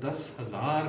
10,000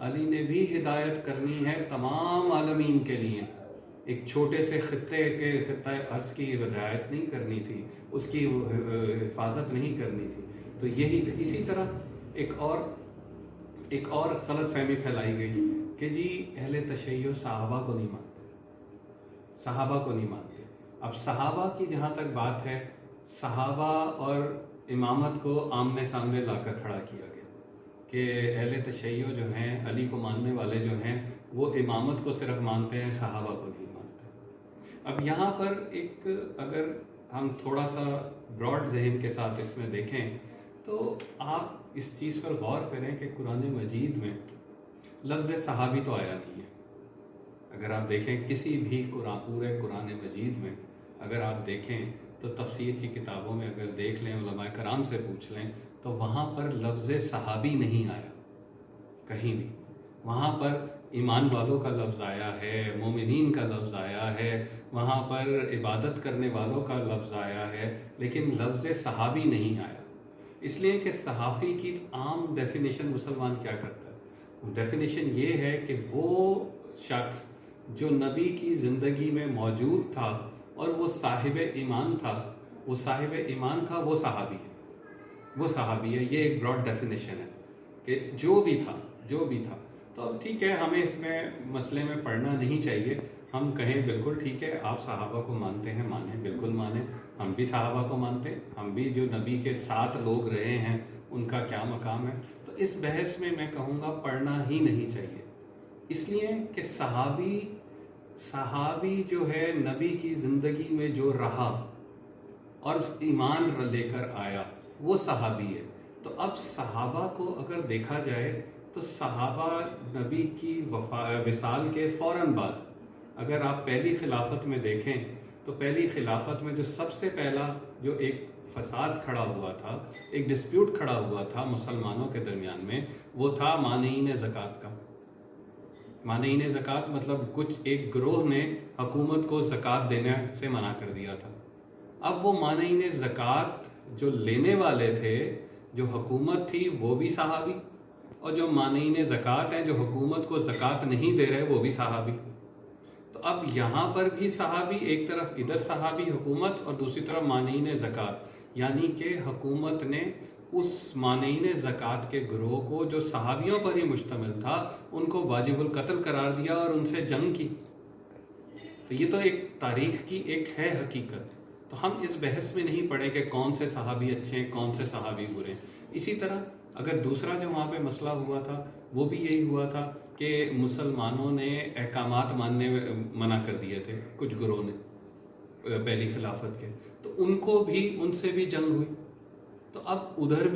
علی نے بھی ہدایت کرنی ہے تمام عالمین کے لیے، ایک چھوٹے سے خطہ ارض کی رعایت نہیں کرنی تھی، اس کی حفاظت نہیں کرنی تھی۔ تو یہی اسی طرح ایک اور غلط فہمی پھیلائی گئی کہ جی اہل تشیع صحابہ کو نہیں مانتے۔ اب صحابہ کی جہاں تک بات ہے، صحابہ اور امامت کو آمنے سامنے لا کر کھڑا کیا گیا کہ اہل تشیع جو ہیں، علی کو ماننے والے جو ہیں، وہ امامت کو صرف مانتے ہیں، صحابہ کو نہیں مانتے۔ اب یہاں پر اگر ہم تھوڑا سا براڈ ذہن کے ساتھ اس میں دیکھیں تو آپ اس چیز پر غور کریں کہ قرآن مجید میں لفظ صحابی تو آیا نہیں ہے۔ اگر آپ دیکھیں کسی بھی پورے قرآن مجید میں اگر آپ دیکھیں تو تفسیر کی کتابوں میں اگر دیکھ لیں، علماء کرام سے پوچھ لیں، تو وہاں پر لفظ صحابی نہیں آیا کہیں بھی۔ وہاں پر ایمان والوں کا لفظ آیا ہے، مومنین کا لفظ آیا ہے، وہاں پر عبادت کرنے والوں کا لفظ آیا ہے، لیکن لفظ صحابی نہیں آیا۔ اس لیے کہ صحافی کی عام ڈیفینیشن مسلمان کیا کرتا ہے؟ ڈیفینیشن یہ ہے کہ وہ شخص جو نبی کی زندگی میں موجود تھا اور وہ صاحب ایمان تھا، وہ صحابی ہے۔ یہ ایک براڈ ڈیفینیشن ہے کہ جو بھی تھا۔ تو اب ٹھیک ہے، ہمیں اس میں مسئلے میں پڑھنا نہیں چاہیے، ہم کہیں بالکل ٹھیک ہے، آپ صحابہ کو مانتے ہیں، مانیں، بالکل مانیں، ہم بھی صحابہ کو مانتے ہیں، ہم بھی جو نبی کے ساتھ لوگ رہے ہیں ان کا کیا مقام ہے۔ تو اس بحث میں کہوں گا پڑھنا ہی نہیں چاہیے، اس لیے کہ صحابی جو ہے نبی کی زندگی میں جو رہا اور ایمان لے کر آیا وہ صحابی ہے۔ تو اب صحابہ کو اگر دیکھا جائے تو صحابہ نبی کی وصال کے فوراً بعد، اگر آپ پہلی خلافت میں دیکھیں تو پہلی خلافت میں جو سب سے پہلا جو ایک فساد کھڑا ہوا تھا، ایک ڈسپیوٹ کھڑا ہوا تھا مسلمانوں کے درمیان میں، وہ تھا مانعین زکوٰۃ کا۔ مانعین زکوٰۃ مطلب کچھ ایک گروہ نے حکومت کو زکوٰۃ دینے سے منع کر دیا تھا۔ اب وہ مانعین زکوٰۃ جو لینے والے تھے، جو حکومت تھی، وہ بھی صحابی، اور جو مانعین زکوٰۃ ہیں، جو حکومت کو زکوٰۃ نہیں دے رہے، وہ بھی صحابی۔ تو اب یہاں پر بھی صحابی، ایک طرف ادھر صحابی حکومت اور دوسری طرف مانعین زکوٰۃ، یعنی کہ حکومت نے اس مانعین زکوٰۃ کے گروہ کو جو صحابیوں پر ہی مشتمل تھا ان کو واجب القتل قرار دیا اور ان سے جنگ کی۔ تو یہ تو ایک تاریخ کی ایک ہے حقیقت۔ تو ہم اس بحث میں نہیں پڑے کہ کون سے صحابی اچھے ہیں، کون سے صحابی برے ہیں۔ اسی طرح اگر دوسرا جو وہاں پہ مسئلہ ہوا تھا وہ بھی یہی ہوا تھا کہ مسلمانوں نے احکامات ماننے منع کر دیے تھے کچھ گروہ نے پہلی خلافت کے، تو ان کو بھی، ان سے بھی جنگ ہوئی۔ تو اب ادھر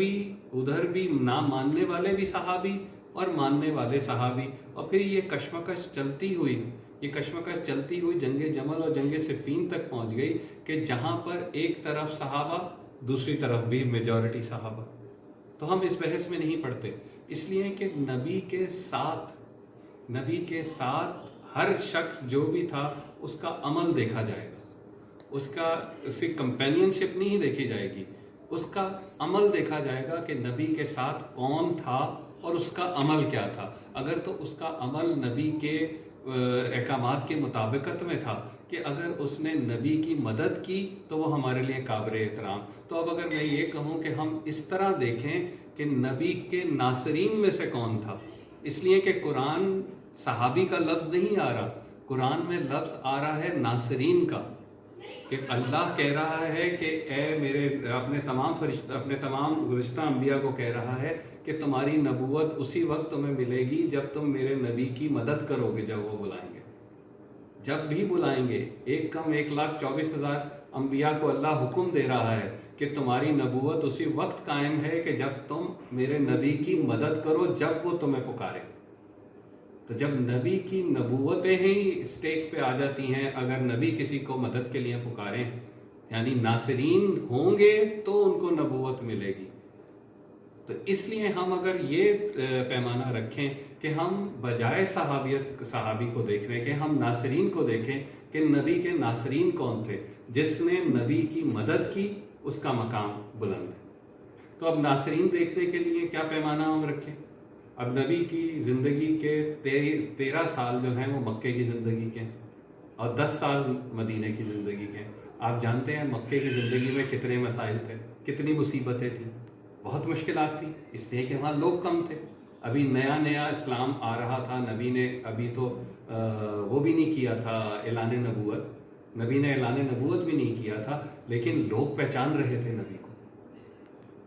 بھی نہ ماننے والے بھی صحابی اور ماننے والے صحابی، اور پھر یہ کشمکش چلتی ہوئی جنگ جمل اور جنگ صفین تک پہنچ گئی کہ جہاں پر ایک طرف صحابہ، دوسری طرف بھی میجورٹی صحابہ۔ تو ہم اس بحث میں نہیں پڑھتے، اس لیے کہ نبی کے ساتھ ہر شخص جو بھی تھا اس کا عمل دیکھا جائے گا، اس کی کمپینین شپ نہیں دیکھی جائے گی، اس کا عمل دیکھا جائے گا کہ نبی کے ساتھ کون تھا اور اس کا عمل کیا تھا۔ اگر تو اس کا عمل نبی کے احکامات کے مطابقت میں تھا کہ اگر اس نے نبی کی مدد کی تو وہ ہمارے لیے قابل احترام۔ تو اب اگر میں یہ کہوں کہ ہم اس طرح دیکھیں کہ نبی کے ناصرین میں سے کون تھا، اس لیے کہ قرآن صحابی کا لفظ نہیں آ رہا، قرآن میں لفظ آ رہا ہے ناصرین کا، کہ اللہ کہہ رہا ہے کہ اے میرے، اپنے تمام گزشتہ انبیاء کو کہہ رہا ہے کہ تمہاری نبوت اسی وقت تمہیں ملے گی جب تم میرے نبی کی مدد کرو گے، جب وہ بلائیں گے، جب بھی بلائیں گے۔ 1,24,000 انبیاء کو اللہ حکم دے رہا ہے کہ تمہاری نبوت اسی وقت قائم ہے کہ جب تم میرے نبی کی مدد کرو، جب وہ تمہیں پکارے۔ تو جب نبی کی نبوتیں ہی اسٹیج پہ آ جاتی ہیں، اگر نبی کسی کو مدد کے لیے پکاریں، یعنی ناصرین ہوں گے تو ان کو نبوت ملے گی۔ تو اس لیے ہم اگر یہ پیمانہ رکھیں کہ ہم بجائے صحابی کو دیکھنے کے ہم ناصرین کو دیکھیں کہ نبی کے ناصرین کون تھے، جس نے نبی کی مدد کی اس کا مقام بلند ہے۔ تو اب ناصرین دیکھنے کے لیے کیا پیمانہ ہم رکھیں؟ اب نبی کی زندگی کے 13 سال جو ہیں وہ مکے کی زندگی کے ہیں اور 10 سال مدینہ کی زندگی کے ہیں. آپ جانتے ہیں مکے کی زندگی میں کتنے مسائل تھے, کتنی مصیبتیں تھیں, بہت مشکلات تھیں, اس لیے کہ وہاں لوگ کم تھے. ابھی نیا نیا اسلام آ رہا تھا, نبی نے ابھی تو وہ بھی نہیں کیا تھا اعلان نبوت, نبی نے اعلان نبوت بھی نہیں کیا تھا, لیکن لوگ پہچان رہے تھے نبی کو.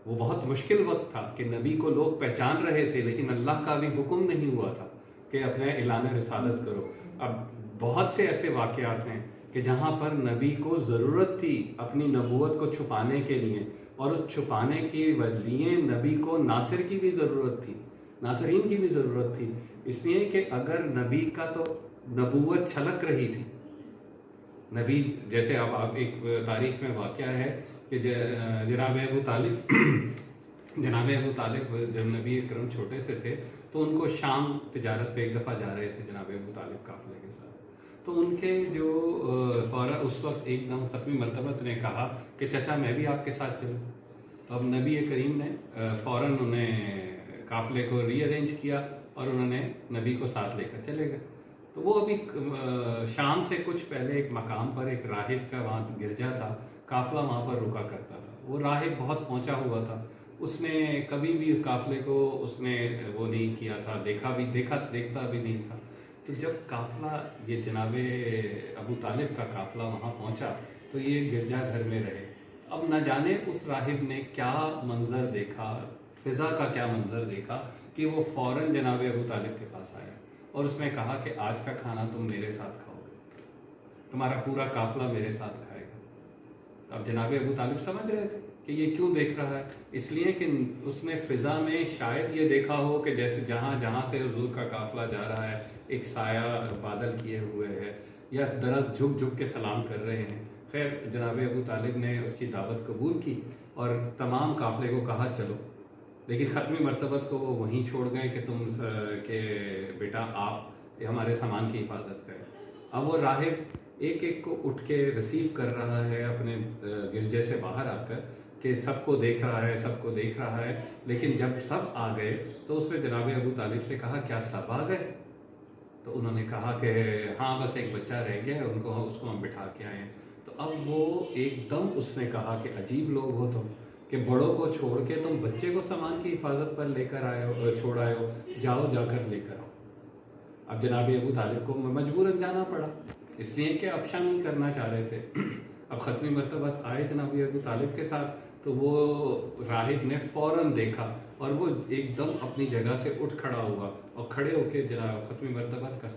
وہ بہت مشکل وقت تھا کہ نبی کو لوگ پہچان رہے تھے, لیکن اللہ کا بھی حکم نہیں ہوا تھا کہ اپنے اعلان رسالت کرو. اب بہت سے ایسے واقعات ہیں کہ جہاں پر نبی کو ضرورت تھی اپنی نبوت کو چھپانے کے لیے, اور اس چھپانے کے لیے نبی کو ناصر کی بھی ضرورت تھی, ناصرین کی بھی ضرورت تھی. اس لیے کہ اگر نبی کا تو نبوت چھلک رہی تھی, نبی جیسے اب ایک تاریخ میں واقعہ ہے کہ جناب ابو طالب جب نبی اکرم چھوٹے سے تھے تو ان کو شام تجارت پہ ایک دفعہ جا رہے تھے جناب ابو طالب قافلے کے ساتھ. تو ان کے جو فوراً اس وقت ایک دم ختمی مرتبہ نے کہا کہ چچا میں بھی آپ کے ساتھ چلوں. تو اب نبی کریم نے فوراً انہیں قافلے کو ری ارینج کیا اور انہوں نے نبی کو ساتھ لے کر چلے گئے. تو وہ ابھی شام سے کچھ پہلے ایک مقام پر ایک راہب کا وہاں گرجا تھا, قافلہ وہاں پر رکا کرتا تھا. وہ راہب بہت پہنچا ہوا تھا, اس نے کبھی بھی قافلے کو اس نے وہ نہیں کیا تھا, دیکھتا بھی نہیں تھا. تو جب قافلہ یہ جناب ابو طالب کا قافلہ وہاں پہنچا تو یہ گرجا گھر میں رہے. اب نہ جانے اس راہب نے کیا منظر دیکھا, فضا کا کیا منظر دیکھا کہ وہ فوراً جناب ابو طالب کے پاس آیا اور اس نے کہا کہ آج کا کھانا تم میرے ساتھ کھاؤ گے, تمہارا پورا قافلہ میرے ساتھ کھائے گا. اب جناب ابو طالب سمجھ رہے تھے کہ یہ کیوں دیکھ رہا ہے, اس لیے کہ اس نے فضا میں شاید یہ دیکھا ہو کہ جیسے جہاں سے حضور کا قافلہ جا رہا ہے ایک سایہ بادل کیے ہوئے ہے یا درخت جھک کے سلام کر رہے ہیں. خیر جناب ابو طالب نے اس کی دعوت قبول کی اور تمام قافلے کو کہا چلو, لیکن ختمی مرتبت کو وہ وہیں چھوڑ گئے کہ بیٹا آپ ہمارے سامان کی حفاظت کریں. اب وہ راہب ایک ایک کو اٹھ کے ریسیو کر رہا ہے اپنے گرجے سے باہر آ کر کہ سب کو دیکھ رہا ہے, لیکن جب سب آ گئے تو اس نے جناب ابو طالب سے کہا کیا سب آ گئے؟ تو انہوں نے کہا کہ ہاں بس ایک بچہ رہ گیا ہے, اس کو ہم بٹھا کے آئے ہیں. تو اب وہ ایک دم اس نے کہا کہ عجیب لوگ ہو تم کہ بڑوں کو چھوڑ کے تم بچے کو سامان کی حفاظت پر لے کر چھوڑ آئے ہو, جا کر لے کر آؤ. اب جناب ابو طالب کو مجبوراً جانا پڑا, اس لیے کہ افشا نہیں کرنا چاہ رہے تھے. اب ختمی مرتبہ آئے جناب ابو طالب کے ساتھ تو وہ راہب نے فوراً دیکھا اور وہ ایک دم اپنی جگہ سے اٹھ کھڑا ہوا اور کھڑے ہو کے جناب ختمی مرتبہ کا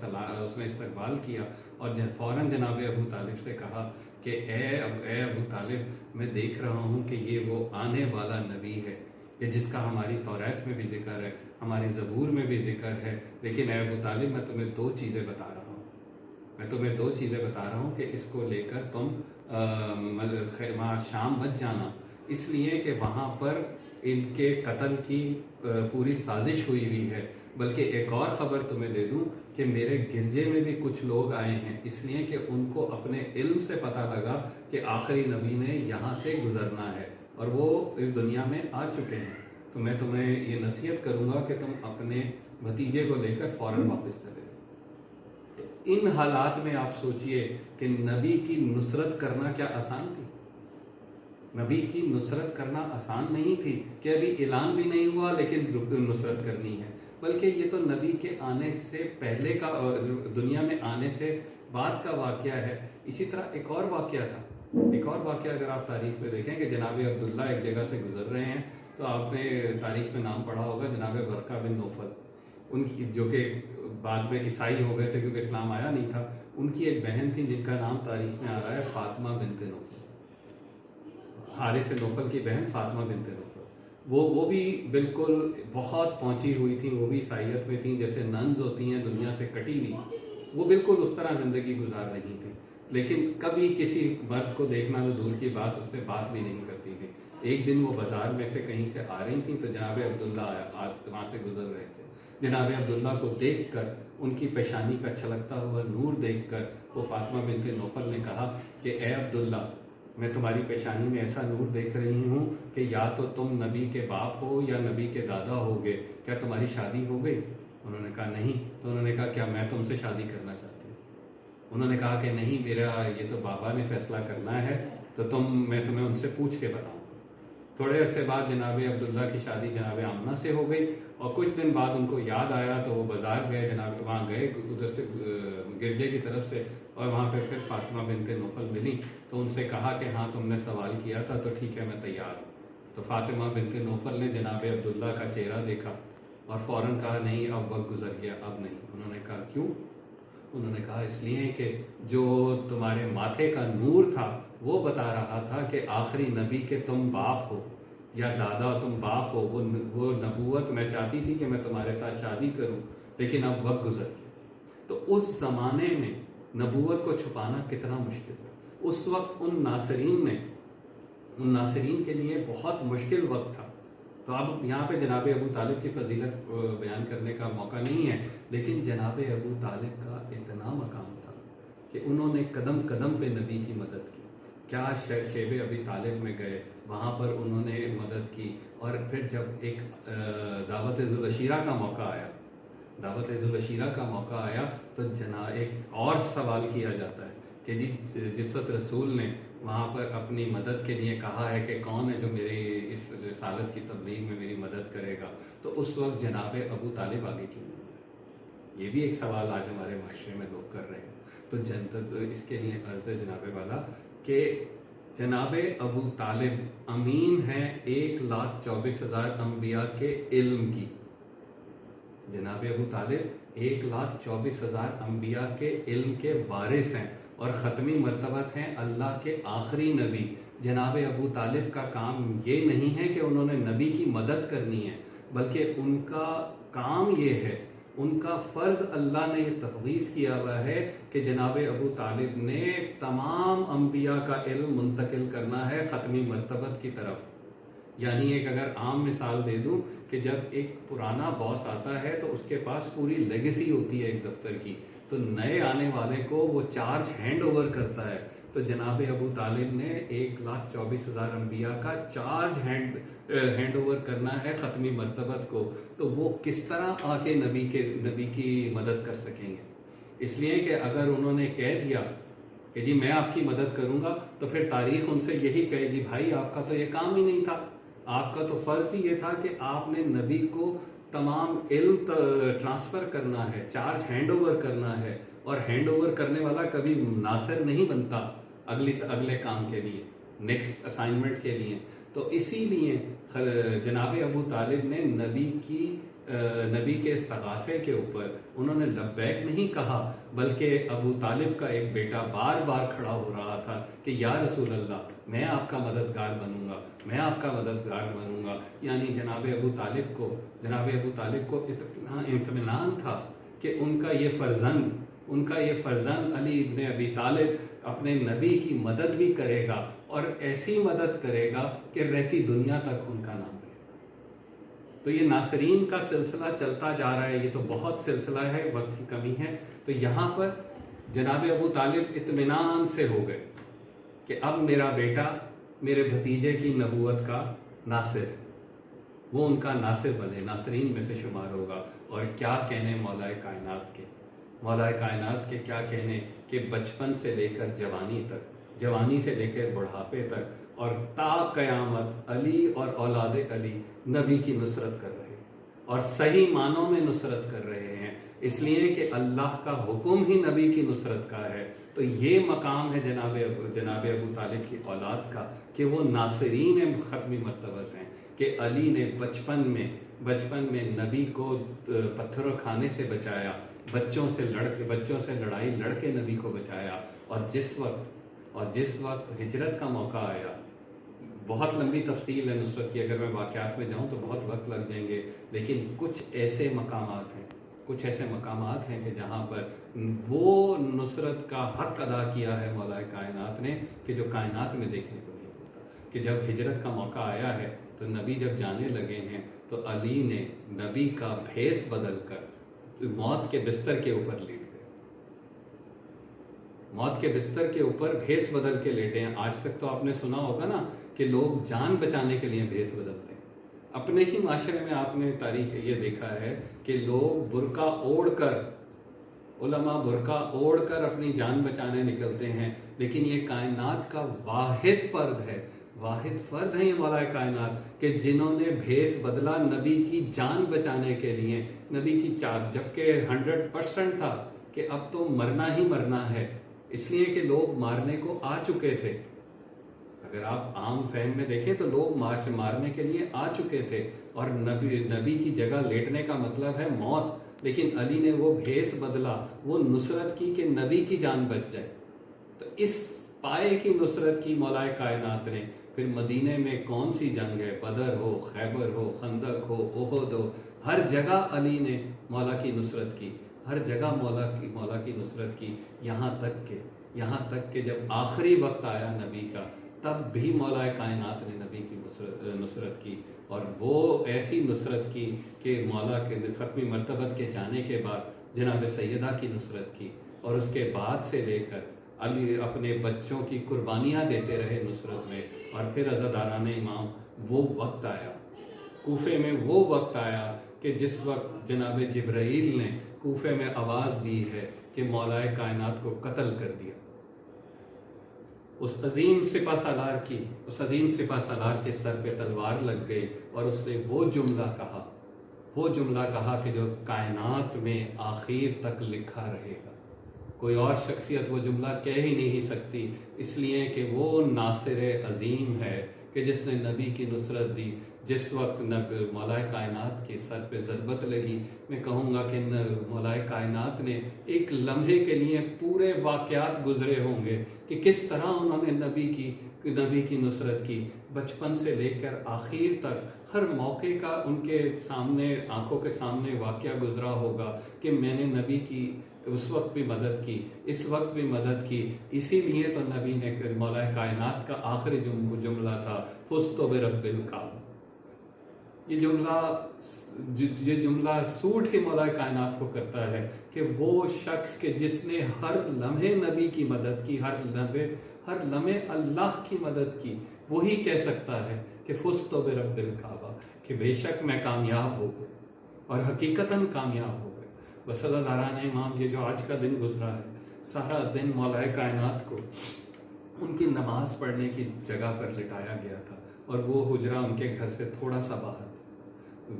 اس نے استقبال کیا اور فوراً جناب ابو طالب سے کہا کہ اے ابو طالب میں دیکھ رہا ہوں کہ یہ وہ آنے والا نبی ہے کہ جس کا ہماری توریت میں بھی ذکر ہے, ہماری زبور میں بھی ذکر ہے. لیکن اے ابو طالب میں تمہیں دو چیزیں بتا رہا ہوں کہ اس کو لے کر تم شام مت جانا, اس لیے کہ وہاں پر ان کے قتل کی پوری سازش ہوئی ہے. بلکہ ایک اور خبر تمہیں دے دوں کہ میرے گرجے میں بھی کچھ لوگ آئے ہیں, اس لیے کہ ان کو اپنے علم سے پتہ لگا کہ آخری نبی نے یہاں سے گزرنا ہے اور وہ اس دنیا میں آ چکے ہیں. تو میں تمہیں یہ نصیحت کروں گا کہ تم اپنے بھتیجے کو لے کر فوراً واپس چلے. ان حالات میں آپ سوچئے کہ نبی کی نصرت کرنا کیا آسان تھی؟ نبی کی نصرت کرنا آسان نہیں تھی کہ ابھی اعلان بھی نہیں ہوا لیکن نصرت کرنی ہے, بلکہ یہ تو نبی کے آنے سے پہلے کا, دنیا میں آنے سے بعد کا واقعہ ہے. اسی طرح ایک اور واقعہ اگر آپ تاریخ میں دیکھیں کہ جناب عبداللہ ایک جگہ سے گزر رہے ہیں تو آپ نے تاریخ میں نام پڑھا ہوگا جناب ورقہ بن نوفل, ان کی جو کہ بعد میں عیسائی ہو گئے تھے کیونکہ اسلام آیا نہیں تھا. ان کی ایک بہن تھی جن کا نام تاریخ میں آ رہا ہے فاطمہ بنت نوفل, حارث نوفل کی بہن فاطمہ بنت نوفل. وہ بھی بالکل بہت پہنچی ہوئی تھیں, وہ بھی عیسائیت میں تھیں, جیسے ننز ہوتی ہیں دنیا سے کٹی ہوئی, وہ بالکل اس طرح زندگی گزار رہی تھیں. لیکن کبھی کسی مرد کو دیکھنا تو دور کی بات, اس سے بات بھی نہیں کرتی تھی. ایک دن وہ بازار میں سے کہیں سے آ رہی تھیں تو جناب عبداللہ وہاں سے گزر رہے تھے. جناب عبداللہ کو دیکھ کر, ان کی پیشانی کا چھلکتا ہوا نور دیکھ کر وہ فاطمہ بنت نوفل نے کہا کہ اے عبداللہ میں تمہاری پیشانی میں ایسا نور دیکھ رہی ہوں کہ یا تو تم نبی کے باپ ہو یا نبی کے دادا ہوگے، کیا تمہاری شادی ہو گئی؟ انہوں نے کہا نہیں۔ تو انہوں نے کہا کیا میں تم سے شادی کرنا چاہتی ہوں؟ انہوں نے کہا کہ نہیں، میرا یہ تو بابا نے فیصلہ کرنا ہے، تو میں تمہیں ان سے پوچھ کے بتاؤں۔ تھوڑے عرصے بعد جناب عبداللہ کی شادی جناب آمنہ سے ہو گئی، اور کچھ دن بعد ان کو یاد آیا تو وہ بازار گئے، جناب وہاں گئے ادھر سے گرجے کی طرف سے، اور وہاں پہ پھر فاطمہ بنت نوفل ملی تو ان سے کہا کہ ہاں تم نے سوال کیا تھا تو ٹھیک ہے میں تیار ہوں۔ تو فاطمہ بنت نوفل نے جناب عبداللہ کا چہرہ دیکھا اور فوراً کہا نہیں اب وقت گزر گیا، اب نہیں۔ انہوں نے کہا کیوں؟ انہوں نے کہا اس لیے کہ جو تمہارے ماتھے کا نور تھا وہ بتا رہا تھا کہ آخری نبی کے تم باپ ہو یا دادا تم باپ ہو، وہ نبوت میں چاہتی تھی کہ میں تمہارے ساتھ شادی کروں، لیکن اب وقت گزر گیا۔ تو اس زمانے میں نبوت کو چھپانا کتنا مشکل تھا۔ اس وقت ان ناصرین کے لیے بہت مشکل وقت تھا۔ تو اب یہاں پہ جناب ابو طالب کی فضیلت بیان کرنے کا موقع نہیں ہے، لیکن جناب ابو طالب کا اتنا مقام تھا کہ انہوں نے قدم قدم پہ نبی کی مدد کی۔ کیا شیب ابی طالب میں گئے، وہاں پر انہوں نے مدد کی، اور پھر جب ایک دعوت ذوالعشیرہ کا موقع آیا تو ایک اور سوال کیا جاتا ہے کہ جی جس وقت رسول نے وہاں پر اپنی مدد کے لیے کہا ہے کہ کون ہے جو میری اس رسالت کی تبلیغ میں میری مدد کرے گا، تو اس وقت جناب ابو طالب آگے کیوں نہیں ہے؟ یہ بھی ایک سوال آج ہمارے معاشرے میں لوگ کر رہے ہیں۔ تو اس کے لیے عرض ہے جناب والا کہ جناب ابو طالب امین ہیں 1,24,000 انبیاء کے علم کی۔ جناب ابو طالب 1,24,000 انبیاء کے علم کے وارث ہیں اور ختمی مرتبت ہیں اللہ کے آخری نبی۔ جناب ابو طالب کا کام یہ نہیں ہے کہ انہوں نے نبی کی مدد کرنی ہے، بلکہ ان کا کام یہ ہے، ان کا فرض اللہ نے یہ تفویض کیا ہوا ہے کہ جناب ابو طالب نے تمام انبیاء کا علم منتقل کرنا ہے ختمی مرتبت کی طرف۔ یعنی ایک اگر عام مثال دے دوں کہ جب ایک پرانا باس آتا ہے تو اس کے پاس پوری لیگیسی ہوتی ہے ایک دفتر کی، تو نئے آنے والے کو وہ چارج ہینڈ اوور کرتا ہے۔ تو جناب ابو طالب نے 1,24,000 انبیاء کا چارج ہینڈ اوور کرنا ہے ختمی مرتبت کو، تو وہ کس طرح آ کے نبی کی مدد کر سکیں گے؟ اس لیے کہ اگر انہوں نے کہہ دیا کہ جی میں آپ کی مدد کروں گا، تو پھر تاریخ ان سے یہی کہے گی بھائی آپ کا تو یہ کام ہی نہیں تھا، آپ کا تو فرض ہی یہ تھا کہ آپ نے نبی کو تمام علم ٹرانسفر کرنا ہے، چارج ہینڈ اوور کرنا ہے، اور ہینڈ اوور کرنے والا کبھی ناصر نہیں بنتا اگلے کام کے لیے، نیکسٹ اسائنمنٹ کے لیے۔ تو اسی لیے جناب ابو طالب نے نبی کے استغاثے کے اوپر انہوں نے لبیک نہیں کہا، بلکہ ابو طالب کا ایک بیٹا بار بار کھڑا ہو رہا تھا کہ یا رسول اللہ میں آپ کا مددگار بنوں گا، میں آپ کا مددگار بنوں گا۔ یعنی جناب ابو طالب کو اطمینان تھا کہ ان کا یہ فرزند علی ابن ابی طالب اپنے نبی کی مدد بھی کرے گا، اور ایسی مدد کرے گا کہ رہتی دنیا تک ان کا نام رہے گا۔ تو یہ ناصرین کا سلسلہ چلتا جا رہا ہے، یہ تو بہت سلسلہ ہے، وقت کی کمی ہے۔ تو یہاں پر جناب ابو طالب اطمینان سے ہو گئے کہ اب میرا بیٹا میرے بھتیجے کی نبوت کا ناصر ہے، وہ ان کا ناصر بنے، ناصرین میں سے شمار ہوگا۔ اور کیا کہنے مولا کائنات کے کیا کہنے کہ بچپن سے لے کر جوانی تک، جوانی سے لے کر بڑھاپے تک، اور تا قیامت علی اور اولاد علی نبی کی نصرت کر رہے ہیں، اور صحیح معنوں میں نصرت کر رہے ہیں، اس لیے کہ اللہ کا حکم ہی نبی کی نصرت کا ہے۔ تو یہ مقام ہے جناب ابو طالب کی اولاد کا کہ وہ ناصرین ختمی مرتبت ہیں، کہ علی نے بچپن میں نبی کو پتھروں کھانے سے بچایا، بچوں سے لڑائی لڑ کے نبی کو بچایا، اور جس وقت ہجرت کا موقع آیا، بہت لمبی تفصیل ہے نصرت کی، اگر میں واقعات میں جاؤں تو بہت وقت لگ جائیں گے، لیکن کچھ ایسے مقامات ہیں کہ جہاں پر وہ نصرت کا حق ادا کیا ہے مولا کائنات نے کہ جو کائنات میں دیکھنے کو نہیں ہوتا، کہ جب ہجرت کا موقع آیا ہے تو نبی جب جانے لگے ہیں تو علی نے نبی کا بھیس بدل کر موت کے بستر کے اوپر لیٹ گئے، موت کے بستر کے اوپر بھیس بدل کے لیٹے ہیں. آج تک تو آپ نے سنا ہوگا نا کہ لوگ جان بچانے کے لیے بھیس بدلتے ہیں. اپنے ہی معاشرے میں آپ نے تاریخ یہ دیکھا ہے کہ لوگ برقع اوڑھ کر، علماء برقع اوڑھ کر اپنی جان بچانے نکلتے ہیں، لیکن یہ کائنات کا واحد فرد ہے، واحد فرد ہے یہ مولا کائنات کہ جنہوں نے بھیس بدلا نبی کی جان بچانے کے لیے، نبی کی چاک، جبکہ 100% تھا کہ اب تو مرنا ہی مرنا ہے، اس لیے کہ لوگ مارنے کو آ چکے تھے. اگر آپ عام فہم میں دیکھیں تو لوگ مارنے کے لیے آ چکے تھے، اور نبی کی جگہ لیٹنے کا مطلب ہے موت. لیکن علی نے وہ بھیس بدلا، وہ نصرت کی کہ نبی کی جان بچ جائے. تو اس پائے کی نصرت کی مولا کائنات نے. پھر مدینے میں کون سی جنگ ہے، بدر ہو، خیبر ہو، خندق ہو، احد ہو، ہر جگہ علی نے مولا کی نصرت کی، ہر جگہ مولا کی نصرت کی. یہاں تک کہ جب آخری وقت آیا نبی کا، تب بھی مولا کائنات نے نبی کی نصرت کی. اور وہ ایسی نصرت کی کہ مولا کے ختمی مرتبت کے جانے کے بعد جناب سیدہ کی نصرت کی، اور اس کے بعد سے لے کر علی اپنے بچوں کی قربانیاں دیتے رہے نصرت میں. اور پھر عزاداران امام وہ وقت آیا، کوفے میں وہ وقت آیا کہ جس وقت جناب جبرائیل نے کوفے میں آواز دی ہے کہ مولا کائنات کو قتل کر دیا. اس عظیم سپہ سالار کے سر پہ تلوار لگ گئی، اور اس نے وہ جملہ کہا کہ جو کائنات میں آخر تک لکھا رہے گا. کوئی اور شخصیت وہ جملہ کہہ ہی نہیں سکتی، اس لیے کہ وہ ناصر عظیم ہے کہ جس نے نبی کی نصرت دی. جس وقت مولا کائنات کے سر پہ ضربت لگی، میں کہوں گا کہ مولا کائنات نے ایک لمحے کے لیے پورے واقعات گزرے ہوں گے کہ کس طرح انہوں نے نبی کی نصرت کی. بچپن سے لے کر آخر تک ہر موقع کا ان کے سامنے، آنکھوں کے سامنے واقعہ گزرا ہوگا کہ میں نے نبی کی اس وقت بھی مدد کی، اس وقت بھی مدد کی. اسی لیے تو نبی نے مولا کائنات کا آخری جملہ تھا فزت برب الکعبہ. یہ جملہ سوٹ ہی مولا کائنات کو کرتا ہے کہ وہ شخص کہ جس نے ہر لمحے نبی کی مدد کی، ہر لمحے اللہ کی مدد کی، وہی کہہ سکتا ہے کہ فزت برب الکعبہ، کہ بے شک میں کامیاب ہو گیا، اور حقیقتاً کامیاب ہو گئے. بس عزاداران امام، یہ جو آج کا دن گزرا ہے، سارا دن مولا کائنات کو ان کی نماز پڑھنے کی جگہ پر لٹایا گیا تھا، اور وہ حجرہ ان کے گھر سے تھوڑا سا باہر تھا،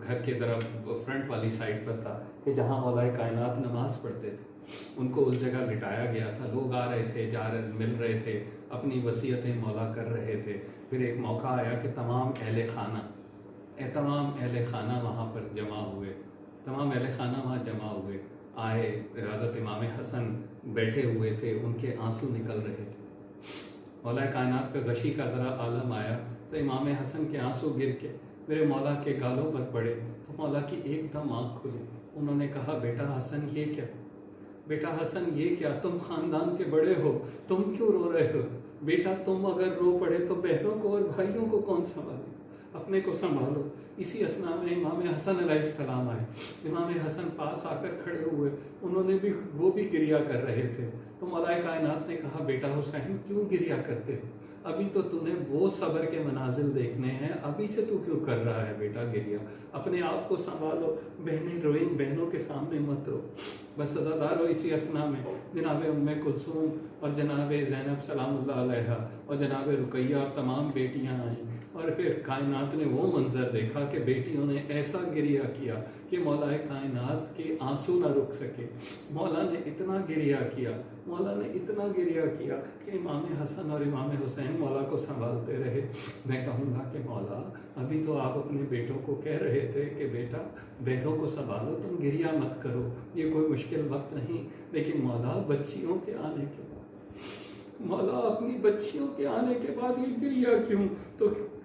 گھر کی طرف فرنٹ والی سائڈ پر تھا کہ جہاں مولا کائنات نماز پڑھتے تھے. ان کو اس جگہ لٹایا گیا تھا. لوگ آ رہے تھے، مل رہے تھے، اپنی وصیتیں مولا کر رہے تھے. پھر ایک موقع آیا کہ تمام اہل خانہ وہاں پر جمع ہوئے. آئے، حضرت امام حسن بیٹھے ہوئے تھے، ان کے آنسو نکل رہے تھے. مولا کائنات پہ غشی کا ذرا عالم آیا تو امام حسن کے آنسو گر کے میرے مولا کے گالوں پر پڑے. تو مولا کی ایک دم آنکھ کھلی. انہوں نے کہا بیٹا حسن یہ کیا، تم خاندان کے بڑے ہو، تم کیوں رو رہے ہو؟ بیٹا تم اگر رو پڑے تو بہنوں کو اور بھائیوں کو کون سنبھالے؟ اپنے کو سنبھالو. اسی اسنا میں امام حسن علیہ السلام آئے. امام حسن پاس آ کر کھڑے ہوئے، وہ بھی گریہ کر رہے تھے. تو مولا کائنات نے کہا بیٹا حسین کیوں گریہ کرتے ہو؟ ابھی تو نے وہ صبر کے منازل دیکھنے ہیں، ابھی سے تو کیوں کر رہا ہے بیٹا گریہ؟ اپنے آپ کو سنبھالو. بہنیں روئیں، بہنوں کے سامنے مت رو. بس عزادارو، اسی اسنا میں جناب ام کلثوم اور جناب زینب سلام اللہ علیہ اور جناب رقیہ اور تمام بیٹیاں آئیں، اور پھر کائنات نے وہ منظر دیکھا کہ بیٹیوں نے ایسا گریہ کیا کہ مولا کائنات کے آنسو نہ رک سکے. مولا نے اتنا گریہ کیا کہ امام حسن اور امام حسین مولا کو سنبھالتے رہے. میں کہوں گا کہ مولا ابھی تو آپ اپنے بیٹوں کو کہہ رہے تھے کہ بیٹا بیٹوں کو سنبھالو، تم گریہ مت کرو، یہ کوئی مشکل وقت نہیں. لیکن مولا بچیوں کے آنے کے بعد، مولا اپنی بچیوں کے آنے کے بعد یہ گریہ کیوں؟ تو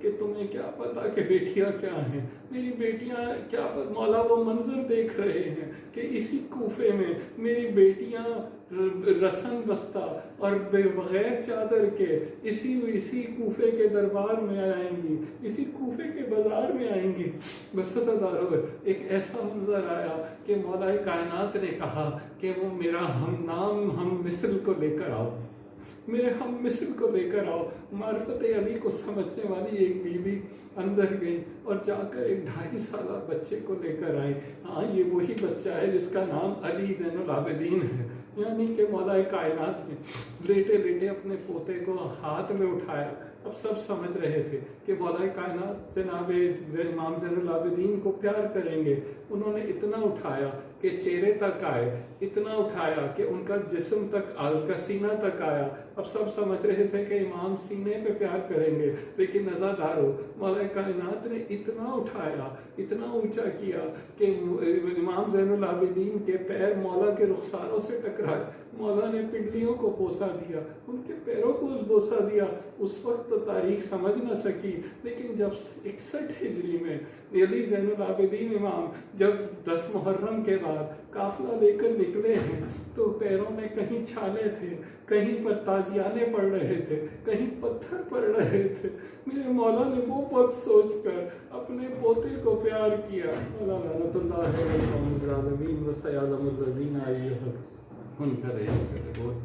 کہ تمہیں کیا پتا کہ بیٹیاں کیا ہیں، میری بیٹیاں کیا پتا۔ مولا وہ منظر دیکھ رہے ہیں کہ اسی کوفے میں میری بیٹیاں رسن بستہ اور بغیر چادر کے اسی کوفے کے دربار میں آئیں گی، اسی کوفے کے بازار میں آئیں گی۔ بس عزادارو، ایک ایسا منظر آیا کہ مولا کائنات نے کہا کہ وہ میرا ہم مثل کو لے کر آؤ، میرے ہم مثل کو لے کر آؤ۔ معرفت علی کو سمجھنے والی ایک بیوی اندر گئی اور جا کر ایک 2.5 سالہ بچے کو لے کر آئی۔ ہاں یہ وہی بچہ ہے جس کا نام علی زین العابدین ہے، یعنی کہ مولا کائنات نے لیٹے لیٹے اپنے پوتے کو ہاتھ میں اٹھایا۔ اب سب سمجھ رہے تھے کہ مولا کائنات جناب امام زین العابدین کو پیار کریں گے۔ انہوں نے اتنا اٹھایا کہ چہرے تک آئے، اتنا اٹھایا کہ ان کا جسم تک، کا سینہ تک آیا۔ اب سب سمجھ رہے تھے کہ امام سینے پہ پیار کریں گے، لیکن عزادارو مولا کائنات نے اتنا اٹھایا، اتنا اونچا کیا کہ امام زین العابدین کے پیر مولا کے رخساروں سے ٹکرائے۔ مولا نے پنڈلیوں کو بوسہ دیا، ان کے پیروں کو بوسہ دیا۔ اس وقت تو تاریخ سمجھ نہ سکی، لیکن جب 61 ہجری میں علی زین العابدین امام جب 10 محرم کے بعد قافلہ لے کر نکلے ہیں تو پیروں میں کہیں چھالے تھے، کہیں پر تازیانے پڑ رہے تھے، کہیں پتھر پڑ رہے تھے۔ میرے مولا نے وہ وقت سوچ کر اپنے پوتے کو پیار کیا۔ مولا لعنت اللہ علیہ العالمین و سیعلم الذین ان کرے بہت